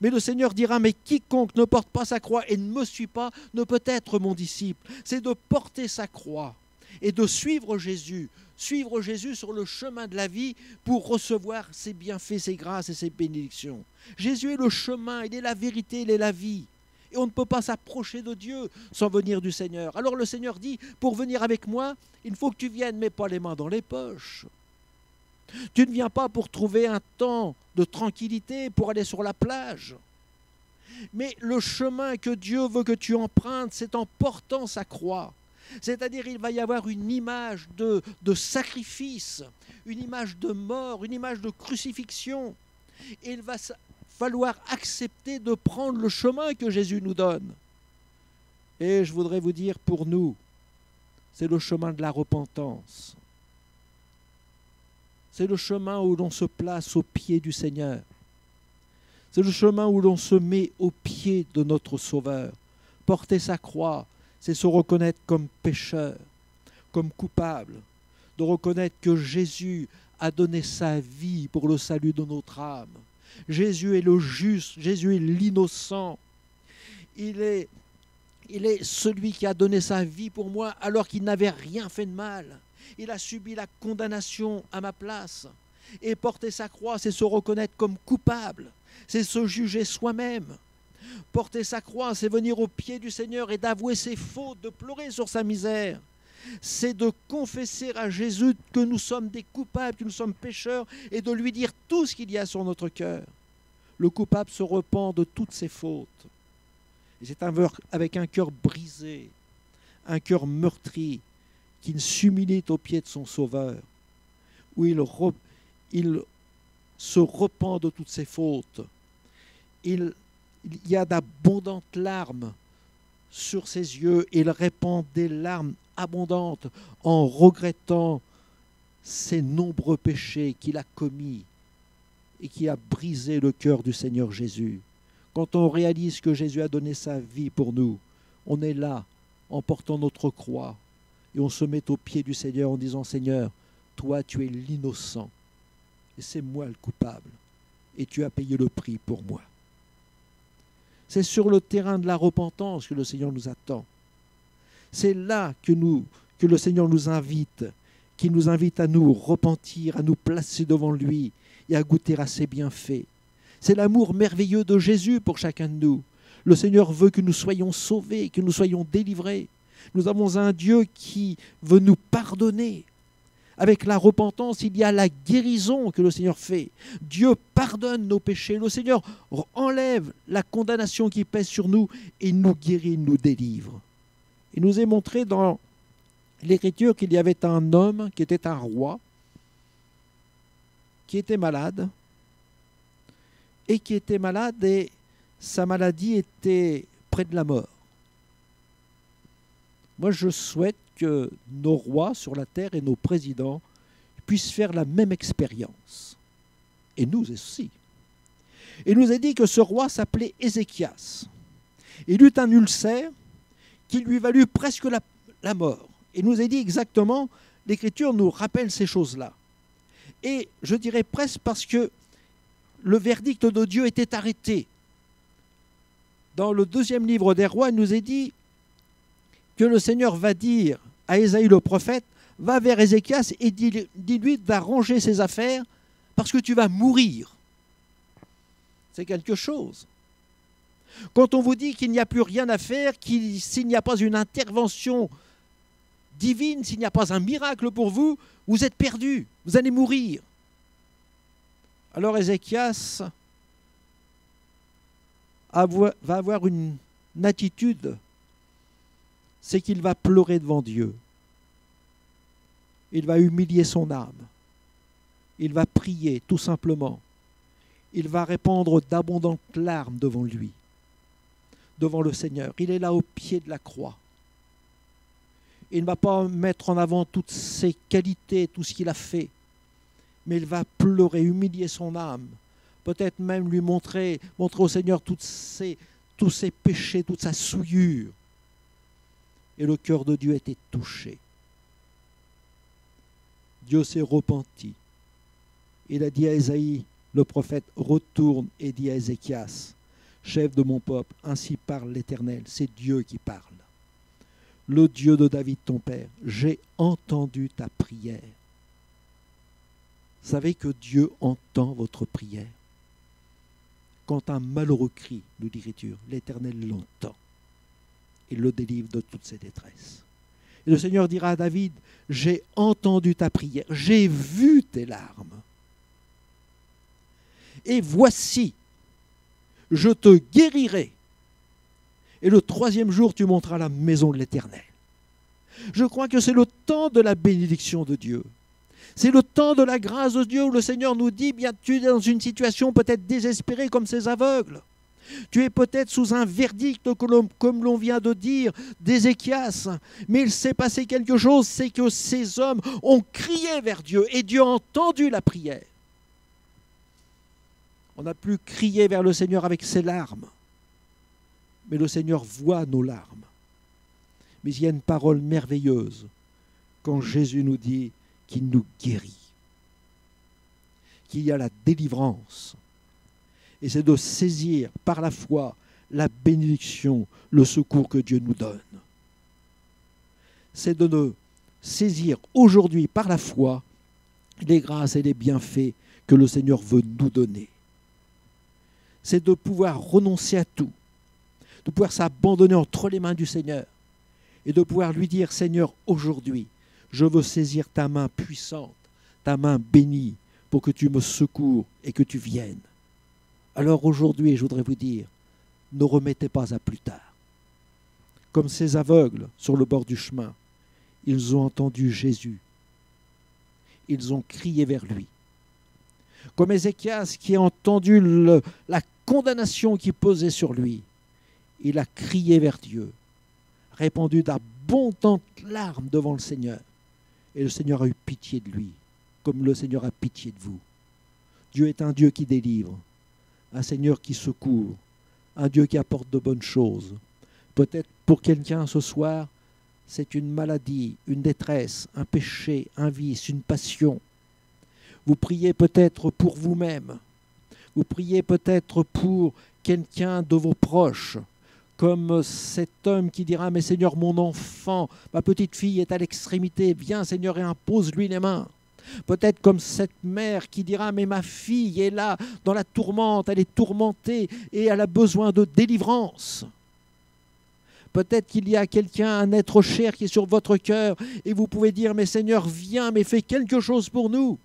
Mais le Seigneur dira, mais quiconque ne porte pas sa croix et ne me suit pas, ne peut être mon disciple. C'est de porter sa croix et de suivre Jésus sur le chemin de la vie pour recevoir ses bienfaits, ses grâces et ses bénédictions. Jésus est le chemin, il est la vérité, il est la vie. Et on ne peut pas s'approcher de Dieu sans venir du Seigneur. Alors le Seigneur dit, pour venir avec moi, il faut que tu viennes, mais pas les mains dans les poches. Tu ne viens pas pour trouver un temps de tranquillité, pour aller sur la plage. Mais le chemin que Dieu veut que tu empruntes, c'est en portant sa croix. C'est-à-dire il va y avoir une image de sacrifice, une image de mort, une image de crucifixion. Et il va falloir accepter de prendre le chemin que Jésus nous donne. Et je voudrais vous dire, pour nous, c'est le chemin de la repentance. C'est le chemin où l'on se place au pied du Seigneur. C'est le chemin où l'on se met au pied de notre Sauveur. Porter sa croix, c'est se reconnaître comme pécheur, comme coupable, de reconnaître que Jésus a donné sa vie pour le salut de notre âme. Jésus est le juste, Jésus est l'innocent. Il est celui qui a donné sa vie pour moi alors qu'il n'avait rien fait de mal. Il a subi la condamnation à ma place. Et porter sa croix, c'est se reconnaître comme coupable, c'est se juger soi-même. Porter sa croix, c'est venir au pied du Seigneur et d'avouer ses fautes, de pleurer sur sa misère. C'est de confesser à Jésus que nous sommes des coupables, que nous sommes pécheurs, et de lui dire tout ce qu'il y a sur notre cœur. Le coupable se repent de toutes ses fautes. Et c'est avec un cœur brisé, un cœur meurtri, qu'il s'humilie au pied de son Sauveur, où il se repent de toutes ses fautes. Il y a d'abondantes larmes sur ses yeux. Il répand des larmes abondantes en regrettant ses nombreux péchés qu'il a commis et qui a brisé le cœur du Seigneur Jésus. Quand on réalise que Jésus a donné sa vie pour nous, on est là en portant notre croix et on se met au pied du Seigneur en disant, Seigneur, toi tu es l'innocent et c'est moi le coupable et tu as payé le prix pour moi. C'est sur le terrain de la repentance que le Seigneur nous attend. C'est là que le Seigneur nous invite, qui nous invite à nous repentir, à nous placer devant lui et à goûter à ses bienfaits. C'est l'amour merveilleux de Jésus pour chacun de nous. Le Seigneur veut que nous soyons sauvés, que nous soyons délivrés. Nous avons un Dieu qui veut nous pardonner. Avec la repentance, il y a la guérison que le Seigneur fait. Dieu pardonne nos péchés. Le Seigneur enlève la condamnation qui pèse sur nous et nous guérit, nous délivre. Il nous est montré dans l'Écriture qu'il y avait un homme qui était un roi, qui était malade, et sa maladie était près de la mort. Moi, je souhaite que nos rois sur la terre et nos présidents puissent faire la même expérience. Et nous aussi. Il nous est dit que ce roi s'appelait Ézéchias. Il eut un ulcère qui lui valut presque la mort. Il nous est dit exactement, l'Écriture nous rappelle ces choses-là. Et je dirais presque parce que le verdict de Dieu était arrêté. Dans le 2e livre des rois, il nous est dit que le Seigneur va dire à Ésaïe le prophète, va vers Ézéchias et dis-lui d'arranger ses affaires parce que tu vas mourir. C'est quelque chose. Quand on vous dit qu'il n'y a plus rien à faire, s'il n'y a pas une intervention divine, s'il n'y a pas un miracle pour vous, vous êtes perdu, vous allez mourir. Alors Ézéchias va avoir une attitude, c'est qu'il va pleurer devant Dieu. Il va humilier son âme. Il va prier tout simplement. Il va répandre d'abondantes larmes devant lui, devant le Seigneur. Il est là au pied de la croix. Il ne va pas mettre en avant toutes ses qualités, tout ce qu'il a fait, mais il va pleurer, humilier son âme, peut-être même lui montrer au Seigneur tous ses péchés, toute sa souillure. Et le cœur de Dieu était touché. Dieu s'est repenti. Il a dit à Ésaïe, le prophète, retourne et dit à Ézéchias, chef de mon peuple, ainsi parle l'Éternel, c'est Dieu qui parle. Le Dieu de David ton père, j'ai entendu ta prière. Savez que Dieu entend votre prière. Quand un malheureux crie, nous dit l'Écriture, l'Éternel l'entend. Il le délivre de toutes ses détresses. Et le Seigneur dira à David, j'ai entendu ta prière, j'ai vu tes larmes. Et voici, je te guérirai. Et le 3e jour, tu monteras la maison de l'Éternel. Je crois que c'est le temps de la bénédiction de Dieu. C'est le temps de la grâce de Dieu où le Seigneur nous dit, bien, tu es dans une situation peut-être désespérée comme ces aveugles. Tu es peut-être sous un verdict, comme l'on vient de dire, d'Ézéchias. Mais il s'est passé quelque chose, c'est que ces hommes ont crié vers Dieu et Dieu a entendu la prière. On a pu crier vers le Seigneur avec ses larmes. Mais le Seigneur voit nos larmes. Mais il y a une parole merveilleuse quand Jésus nous dit qu'il nous guérit, qu'il y a la délivrance. Et c'est de saisir par la foi la bénédiction, le secours que Dieu nous donne. C'est de saisir aujourd'hui par la foi les grâces et les bienfaits que le Seigneur veut nous donner. C'est de pouvoir renoncer à tout, de pouvoir s'abandonner entre les mains du Seigneur et de pouvoir lui dire, Seigneur, aujourd'hui, je veux saisir ta main puissante, ta main bénie, pour que tu me secours et que tu viennes. Alors aujourd'hui, je voudrais vous dire, ne remettez pas à plus tard. Comme ces aveugles sur le bord du chemin, ils ont entendu Jésus. Ils ont crié vers lui. Comme Ézéchias qui a entendu la condamnation qui pesait sur lui, il a crié vers Dieu, répandu d'abondantes larmes devant le Seigneur. Et le Seigneur a eu pitié de lui, comme le Seigneur a pitié de vous. Dieu est un Dieu qui délivre, un Seigneur qui secourt, un Dieu qui apporte de bonnes choses. Peut-être pour quelqu'un ce soir, c'est une maladie, une détresse, un péché, un vice, une passion. Vous priez peut-être pour vous-même. Vous priez peut-être pour quelqu'un de vos proches, comme cet homme qui dira « Mais Seigneur, mon enfant, ma petite fille est à l'extrémité, viens Seigneur et impose-lui les mains ». Peut-être comme cette mère qui dira « Mais ma fille est là, dans la tourmente, elle est tourmentée et elle a besoin de délivrance ». Peut-être qu'il y a quelqu'un, un être cher qui est sur votre cœur et vous pouvez dire « Mais Seigneur, viens, mais fais quelque chose pour nous ».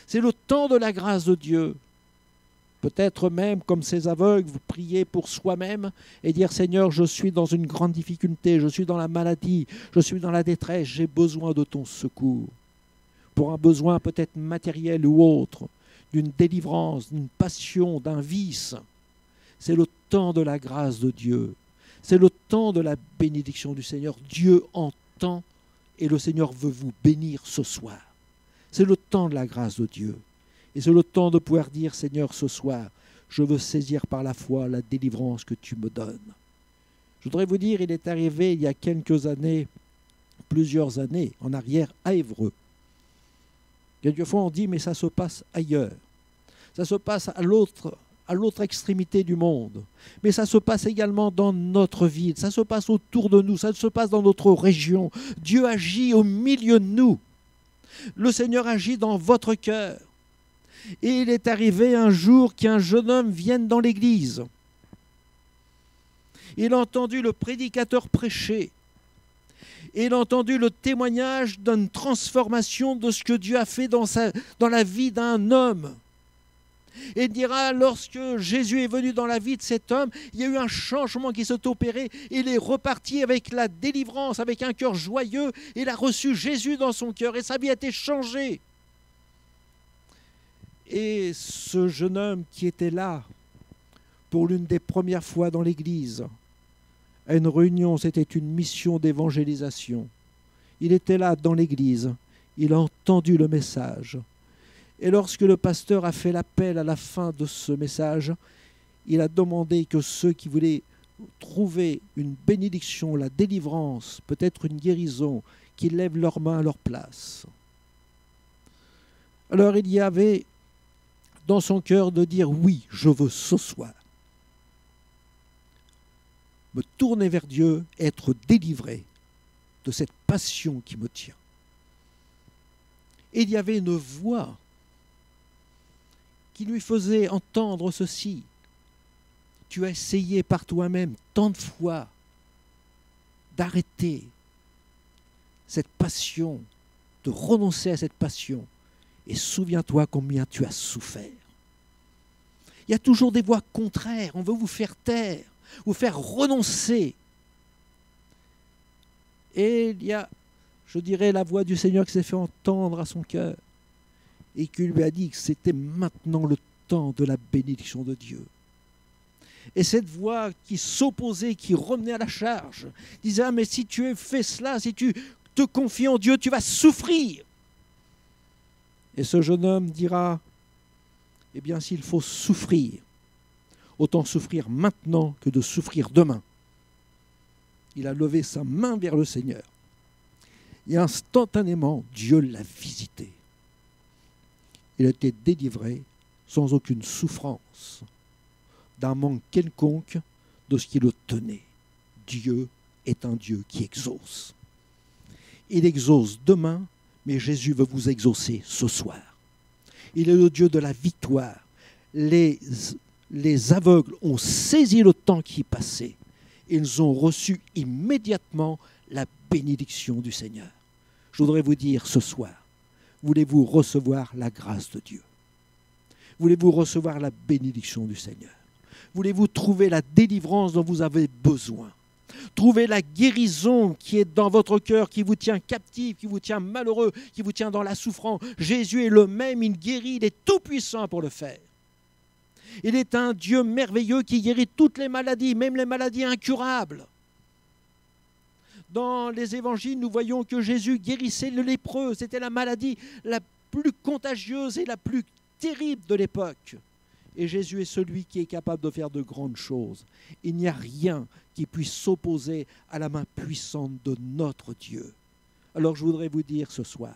C'est le temps de la grâce de Dieu. Peut-être même, comme ces aveugles, vous priez pour soi-même et dire « Seigneur, je suis dans une grande difficulté, je suis dans la maladie, je suis dans la détresse, j'ai besoin de ton secours. » Pour un besoin peut-être matériel ou autre, d'une délivrance, d'une passion, d'un vice. C'est le temps de la grâce de Dieu. C'est le temps de la bénédiction du Seigneur. Dieu entend et le Seigneur veut vous bénir ce soir. C'est le temps de la grâce de Dieu. Et c'est le temps de pouvoir dire, Seigneur, ce soir, je veux saisir par la foi la délivrance que tu me donnes. Je voudrais vous dire, il est arrivé il y a quelques années, plusieurs années en arrière, à Évreux. Quelquefois on dit, mais ça se passe ailleurs. Ça se passe à l'autre extrémité du monde. Mais ça se passe également dans notre vie. Ça se passe autour de nous. Ça se passe dans notre région. Dieu agit au milieu de nous. Le Seigneur agit dans votre cœur. Et il est arrivé un jour qu'un jeune homme vienne dans l'église. Il a entendu le prédicateur prêcher. Et il a entendu le témoignage d'une transformation de ce que Dieu a fait dans la vie d'un homme. Et il dira, lorsque Jésus est venu dans la vie de cet homme, il y a eu un changement qui s'est opéré. Il est reparti avec la délivrance, avec un cœur joyeux. Il a reçu Jésus dans son cœur et sa vie a été changée. Et ce jeune homme qui était là pour l'une des premières fois dans l'église, à une réunion, c'était une mission d'évangélisation. Il était là dans l'église, il a entendu le message. Et lorsque le pasteur a fait l'appel à la fin de ce message, il a demandé que ceux qui voulaient trouver une bénédiction, la délivrance, peut-être une guérison, qu'ils lèvent leurs mains à leur place. Alors il y avait dans son cœur de dire « Oui, je veux ce soir me tourner vers Dieu, être délivré de cette passion qui me tient. » Et il y avait une voix qui lui faisait entendre ceci. Tu as essayé par toi-même tant de fois d'arrêter cette passion, de renoncer à cette passion. Et souviens-toi combien tu as souffert. Il y a toujours des voix contraires. On veut vous faire taire, vous faire renoncer. Et il y a, je dirais, la voix du Seigneur qui s'est fait entendre à son cœur et qui lui a dit que c'était maintenant le temps de la bénédiction de Dieu. Et cette voix qui s'opposait, qui revenait à la charge, disait « Ah, mais si tu fais cela, si tu te confies en Dieu, tu vas souffrir. » Et ce jeune homme dira « Eh bien, s'il faut souffrir, autant souffrir maintenant que de souffrir demain. » Il a levé sa main vers le Seigneur. Et instantanément, Dieu l'a visité. Il a été délivré sans aucune souffrance d'un manque quelconque de ce qui le tenait. Dieu est un Dieu qui exauce. Il exauce demain, mais Jésus veut vous exaucer ce soir. Il est le Dieu de la victoire. Les aveugles ont saisi le temps qui passait. Ils ont reçu immédiatement la bénédiction du Seigneur. Je voudrais vous dire ce soir, voulez-vous recevoir la grâce de Dieu? Voulez-vous recevoir la bénédiction du Seigneur? Voulez-vous trouver la délivrance dont vous avez besoin? Trouver la guérison qui est dans votre cœur, qui vous tient captif, qui vous tient malheureux, qui vous tient dans la souffrance. Jésus est le même, il guérit, il est tout puissant pour le faire. Il est un Dieu merveilleux qui guérit toutes les maladies, même les maladies incurables. Dans les évangiles, nous voyons que Jésus guérissait le lépreux. C'était la maladie la plus contagieuse et la plus terrible de l'époque. Et Jésus est celui qui est capable de faire de grandes choses. Il n'y a rien qui puisse s'opposer à la main puissante de notre Dieu. Alors je voudrais vous dire ce soir,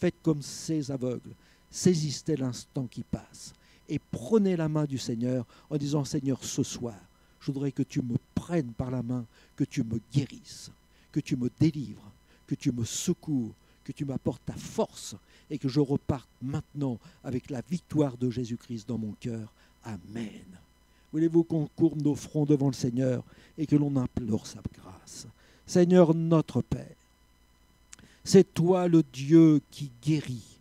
faites comme ces aveugles, saisissez l'instant qui passe et prenez la main du Seigneur en disant, Seigneur, ce soir, je voudrais que tu me prennes par la main, que tu me guérisses, que tu me délivres, que tu me secours, que tu m'apportes ta force et que je reparte maintenant avec la victoire de Jésus-Christ dans mon cœur. Amen. Voulez-vous qu'on courbe nos fronts devant le Seigneur et que l'on implore sa grâce. Seigneur notre Père, c'est toi le Dieu qui guérit.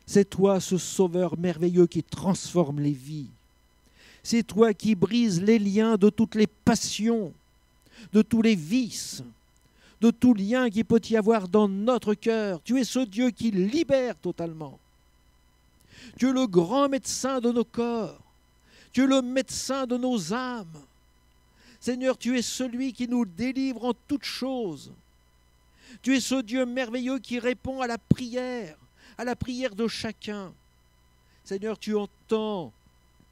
C'est toi ce Sauveur merveilleux qui transforme les vies. C'est toi qui brises les liens de toutes les passions, de tous les vices, de tout lien qu'il peut y avoir dans notre cœur. Tu es ce Dieu qui libère totalement. Tu es le grand médecin de nos corps. Tu es le médecin de nos âmes. Seigneur, tu es celui qui nous délivre en toutes choses. Tu es ce Dieu merveilleux qui répond à la prière de chacun. Seigneur, tu entends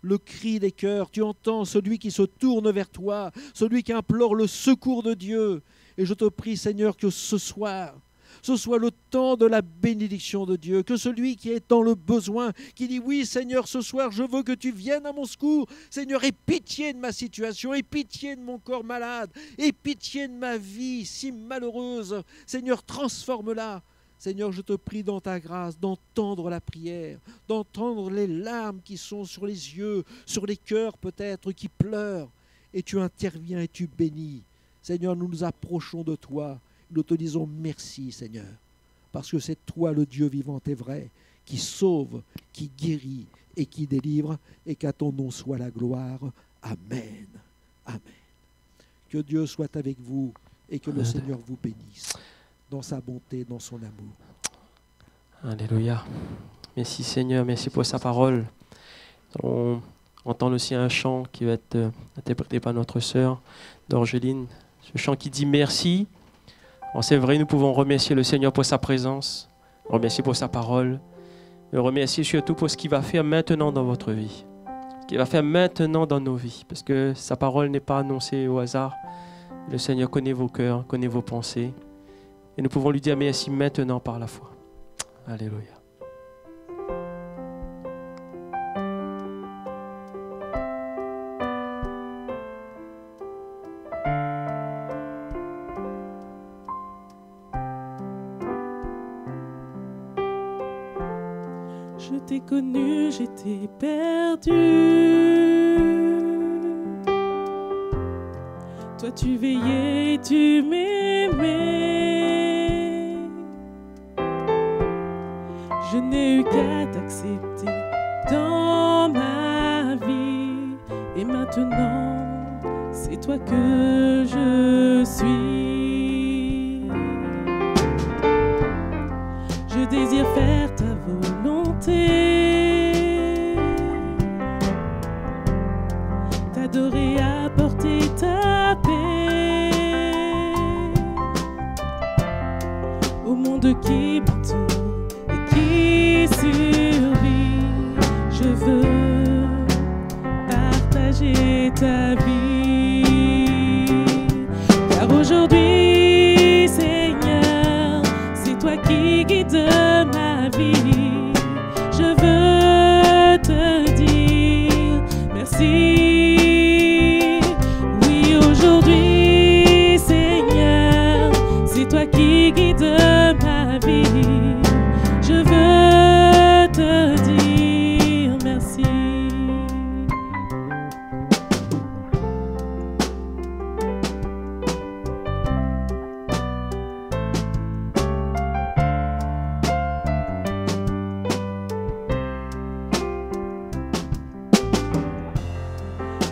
le cri des cœurs, tu entends celui qui se tourne vers toi, celui qui implore le secours de Dieu. Et je te prie, Seigneur, que ce soir, ce soit le temps de la bénédiction de Dieu, que celui qui est dans le besoin, qui dit oui Seigneur, ce soir je veux que tu viennes à mon secours, Seigneur, aie pitié de ma situation, aie pitié de mon corps malade, aie pitié de ma vie si malheureuse, Seigneur, transforme-la. Seigneur, je te prie dans ta grâce d'entendre la prière, d'entendre les larmes qui sont sur les yeux, sur les cœurs peut-être qui pleurent, et tu interviens et tu bénis. Seigneur, nous nous approchons de toi. Nous te disons merci, Seigneur, parce que c'est toi le Dieu vivant et vrai, qui sauve, qui guérit et qui délivre, et qu'à ton nom soit la gloire. Amen. Amen. Que Dieu soit avec vous et que le Seigneur vous bénisse dans sa bonté, dans son amour. Alléluia. Merci Seigneur, merci pour sa parole. On entend aussi un chant qui va être interprété par notre sœur d'Orgeline. Ce chant qui dit merci. C'est vrai, nous pouvons remercier le Seigneur pour sa présence, remercier pour sa parole, et remercier surtout pour ce qu'il va faire maintenant dans votre vie, ce qu'il va faire maintenant dans nos vies, parce que sa parole n'est pas annoncée au hasard. Le Seigneur connaît vos cœurs, connaît vos pensées, et nous pouvons lui dire merci maintenant par la foi. Alléluia. Je t'ai connu, j'étais perdu. Toi tu veillais, tu m'aimais. Je n'ai eu qu'à t'accepter dans ma vie. Et maintenant, c'est toi que je suis. Je désire faire ta volonté, t'adorer, apporter ta paix au monde qui m'entoure et qui survit. Je veux partager ta vie, car aujourd'hui, Seigneur, c'est toi qui guides ma vie. Je veux te dire merci. Oui, aujourd'hui, Seigneur, c'est toi qui guides ma vie. Je veux te dire merci.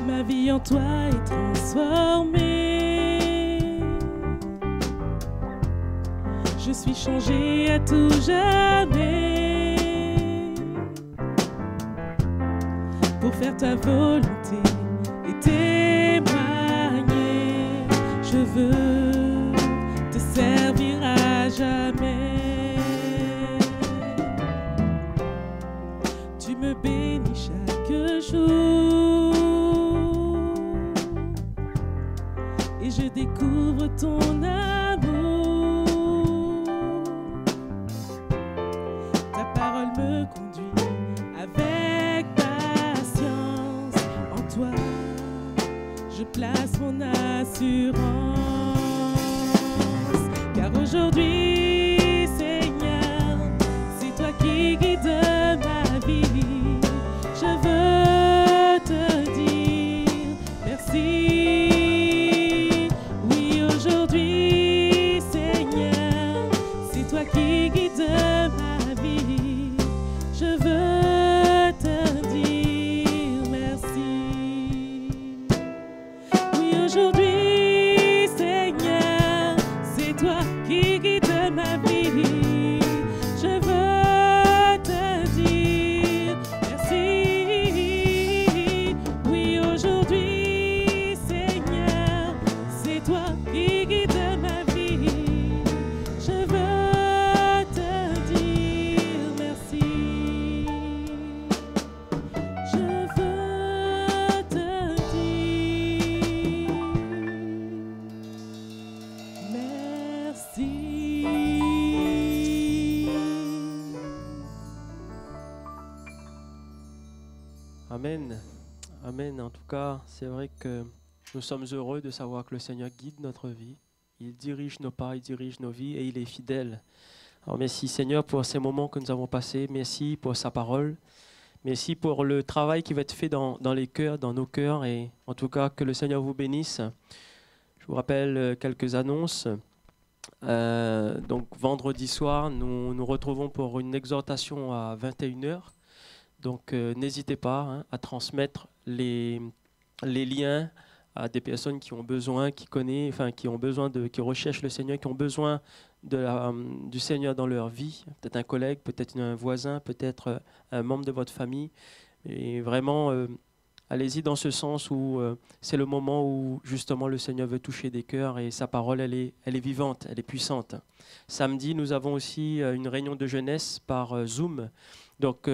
Ma vie en toi est transformée. Je suis changée à tout jamais pour faire ta volonté et témoigner. Je veux te servir à jamais. Tu me bénis chaque jour et je découvre ton amour. Ta parole me conduit avec place mon assurance. Car aujourd'hui, Seigneur, c'est toi qui guides ma vie. Je veux te dire merci. Oui, aujourd'hui, Seigneur, c'est toi qui guides ma vie. Je veux te dire merci. Oui, aujourd'hui, Seigneur, c'est toi qui guides ma vie. Je veux te dire merci. Oui, aujourd'hui, Seigneur, c'est toi qui guides ma vie. Je veux te dire merci. Je veux te dire merci. Amen. Amen. En tout cas, c'est vrai que nous sommes heureux de savoir que le Seigneur guide notre vie. Il dirige nos pas, il dirige nos vies et il est fidèle. Alors merci Seigneur pour ces moments que nous avons passés. Merci pour sa parole. Merci pour le travail qui va être fait dans les cœurs, dans nos cœurs. Et en tout cas, que le Seigneur vous bénisse. Je vous rappelle quelques annonces. Donc vendredi soir, nous nous retrouvons pour une exhortation à 21h. Donc n'hésitez pas à transmettre les liens à des personnes qui ont besoin, qui ont besoin qui recherchent le Seigneur, qui ont besoin du Seigneur dans leur vie. Peut-être un collègue, peut-être un voisin, peut-être un membre de votre famille. Et vraiment, allez-y dans ce sens où c'est le moment où justement le Seigneur veut toucher des cœurs et sa parole, elle est vivante, elle est puissante. Samedi, nous avons aussi une réunion de jeunesse par Zoom. Donc,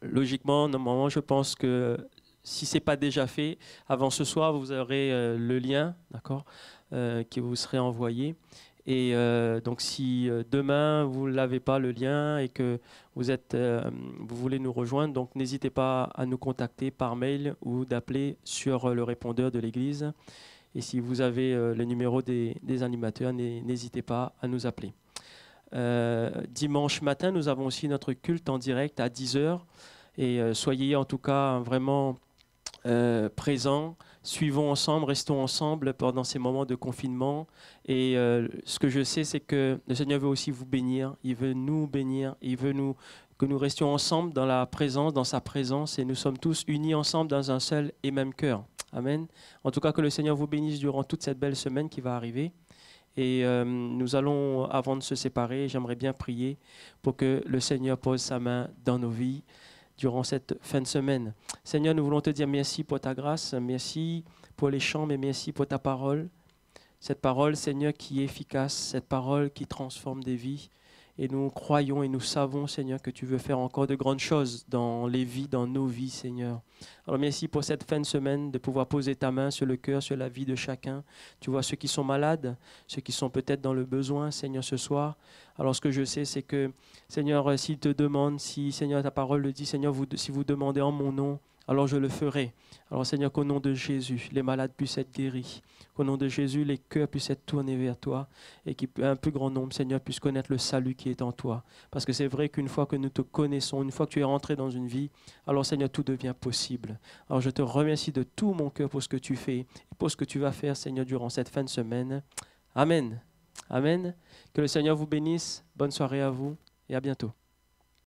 logiquement, normalement, je pense que si ce n'est pas déjà fait, avant ce soir, vous aurez le lien, d'accord, qui vous serait envoyé. Et donc, si demain, vous ne l'avez pas, le lien, et que vous voulez nous rejoindre, donc n'hésitez pas à nous contacter par mail ou d'appeler sur le répondeur de l'Église. Et si vous avez le numéro des animateurs, n'hésitez pas à nous appeler. Dimanche matin, nous avons aussi notre culte en direct à 10h. Et soyez en tout cas vraiment présents. Suivons ensemble, restons ensemble pendant ces moments de confinement. Et ce que je sais, c'est que le Seigneur veut aussi vous bénir. Il veut nous bénir. Il veut que nous restions ensemble dans la présence, dans sa présence. Et nous sommes tous unis ensemble dans un seul et même cœur. Amen. En tout cas, que le Seigneur vous bénisse durant toute cette belle semaine qui va arriver. Et nous allons, avant de se séparer, j'aimerais bien prier pour que le Seigneur pose sa main dans nos vies durant cette fin de semaine. Seigneur, nous voulons te dire merci pour ta grâce, merci pour les chants, mais merci pour ta parole. Cette parole, Seigneur, qui est efficace, cette parole qui transforme des vies. Et nous croyons et nous savons, Seigneur, que tu veux faire encore de grandes choses dans les vies, dans nos vies, Seigneur. Alors merci pour cette fin de semaine, de pouvoir poser ta main sur le cœur, sur la vie de chacun. Tu vois ceux qui sont malades, ceux qui sont peut-être dans le besoin, Seigneur, ce soir. Alors ce que je sais, c'est que, Seigneur, s'ils te demandent, si, Seigneur, ta parole le dit, Seigneur, si vous demandez en mon nom, alors je le ferai. Alors Seigneur, qu'au nom de Jésus, les malades puissent être guéris. Qu'au nom de Jésus, les cœurs puissent être tournés vers toi et qu'un plus grand nombre, Seigneur, puisse connaître le salut qui est en toi. Parce que c'est vrai qu'une fois que nous te connaissons, une fois que tu es rentré dans une vie, alors Seigneur, tout devient possible. Alors je te remercie de tout mon cœur pour ce que tu fais et pour ce que tu vas faire, Seigneur, durant cette fin de semaine. Amen. Amen. Que le Seigneur vous bénisse. Bonne soirée à vous et à bientôt.